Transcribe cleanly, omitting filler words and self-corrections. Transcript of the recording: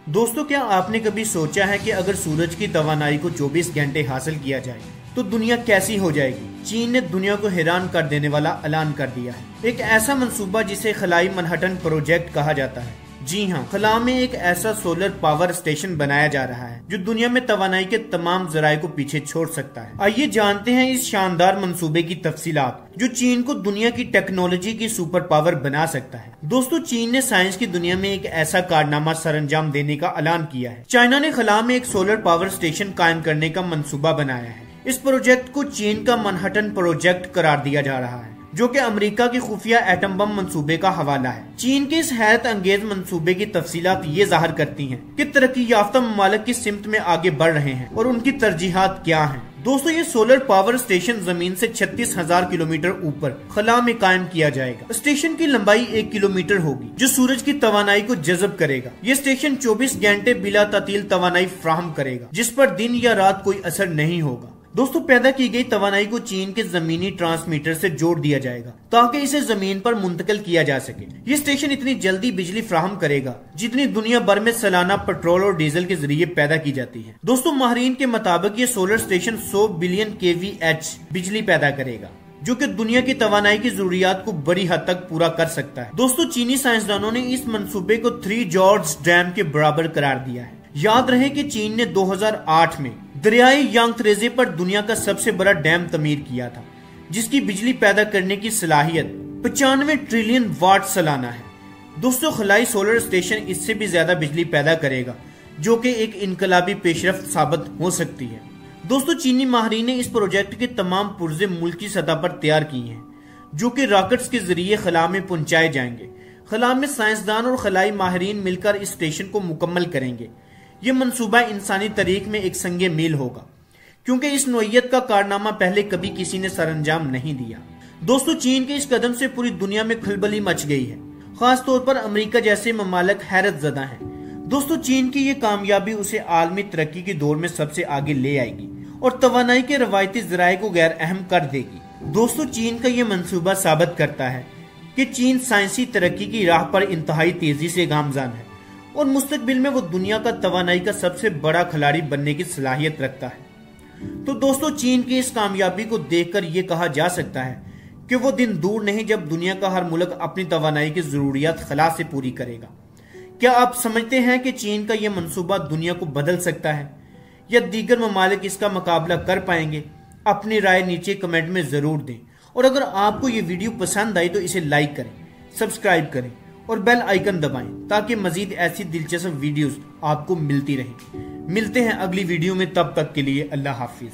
दोस्तों, क्या आपने कभी सोचा है कि अगर सूरज की तवानाई को 24 घंटे हासिल किया जाए तो दुनिया कैसी हो जाएगी। चीन ने दुनिया को हैरान कर देने वाला ऐलान कर दिया है। एक ऐसा मंसूबा जिसे खलाई मनहट्टन प्रोजेक्ट कहा जाता है। जी हाँ, खला में एक ऐसा सोलर पावर स्टेशन बनाया जा रहा है जो दुनिया में तवानाई के तमाम जराये को पीछे छोड़ सकता है। आइए जानते हैं इस शानदार मंसूबे की तफसीलात जो चीन को दुनिया की टेक्नोलॉजी की सुपर पावर बना सकता है। दोस्तों, चीन ने साइंस की दुनिया में एक ऐसा कारनामा सरअंजाम देने का ऐलान किया है। चाइना ने खला में एक सोलर पावर स्टेशन कायम करने का मंसूबा बनाया है। इस प्रोजेक्ट को चीन का मनहट्टन प्रोजेक्ट करार दिया जा रहा है, जो कि अमेरिका की खुफिया एटम बम मंसूबे का हवाला है। चीन के इस हैरत अंगेज मंसूबे की तफसीलात ये जाहिर करती हैं कि तरक्की याफ्ता ममालिक किस सिमत में आगे बढ़ रहे हैं और उनकी तरजीहात क्या हैं। दोस्तों, ये सोलर पावर स्टेशन जमीन से 36,000 किलोमीटर ऊपर खला में कायम किया जाएगा। स्टेशन की लंबाई 1 किलोमीटर होगी जो सूरज की तवानाई को जज़ब करेगा। ये स्टेशन 24 घंटे बिला तातील तवानाई फ्राहम करेगा, जिस पर दिन या रात कोई असर नहीं होगा। दोस्तों, पैदा की गई तवानाई को चीन के जमीनी ट्रांसमीटर से जोड़ दिया जाएगा ताकि इसे जमीन पर मुंतकिल किया जा सके। ये स्टेशन इतनी जल्दी बिजली फ्राहम करेगा जितनी दुनिया भर में सालाना पेट्रोल और डीजल के जरिए पैदा की जाती है। दोस्तों, माहिरीन के मुताबिक ये सोलर स्टेशन 100 बिलियन kVh बिजली पैदा करेगा, जो कि दुनिया की तवानाई की जरूरियात को बड़ी हद तक पूरा कर सकता है। दोस्तों, चीनी साइंसदानों ने इस मंसूबे को 3 जॉर्ज डैम के बराबर करार दिया है। याद रहे कि चीन ने 2008 में दरियाई यांगत्रेजे पर दुनिया का सबसे बड़ा डैम तमीर किया था, जिसकी बिजली पैदा करने की सलाहियत 95 ट्रिलियन वाट सालाना है। दोस्तों, खलाई सोलर स्टेशन इससे भी ज्यादा बिजली पैदा करेगा, जो कि एक इनकलाबी पेशरफ्त साबित हो सकती है। दोस्तों, चीनी माहिरीन ने इस प्रोजेक्ट के तमाम पुर्जे मुल्की सतह पर तैयार किए हैं, जो कि रॉकेट्स के जरिए खला में पहुंचाए जाएंगे। खला में साइंसदान और खलाई माहिरीन मिलकर इस स्टेशन को मुकम्मल करेंगे। ये मंसूबा इंसानी तारीख में एक संगे मील होगा, क्योंकि इस नौइयत का कारनामा पहले कभी किसी ने सरअंजाम नहीं दिया। दोस्तों, चीन के इस कदम से पूरी दुनिया में खलबली मच गई है। खास तौर पर अमेरिका जैसे ममालिक हैरत ज़दा हैं। दोस्तों, चीन की ये कामयाबी उसे आलमी तरक्की की दौर में सबसे आगे ले आएगी और तवानाई के रवायती जराये को गैर अहम कर देगी। दोस्तों, चीन का ये मंसूबा साबित करता है कि चीन साइंसी तरक्की की राह पर इंतहाई तेजी से गामजान है और मुस्तकबिल में वो दुनिया का तवानाई का सबसे बड़ा खिलाड़ी बनने की सलाहियत रखता है। तो दोस्तों, चीन की इस कामयाबी को देखकर ये कहा जा सकता है कि वो दिन दूर नहीं जब दुनिया का हर मुल्क अपनी तवानाई की जरूरियात खला से पूरी करेगा। क्या आप समझते हैं कि चीन का यह मंसूबा दुनिया को बदल सकता है या दीगर ममालिक इसका मुकाबला कर पाएंगे? अपनी राय नीचे कमेंट में जरूर दें और अगर आपको ये वीडियो पसंद आई तो इसे लाइक करें, सब्सक्राइब करें और बेल आइकन दबाएं ताकि मजीद ऐसी दिलचस्प वीडियोस आपको मिलती रहें। मिलते हैं अगली वीडियो में, तब तक के लिए अल्लाह हाफिज।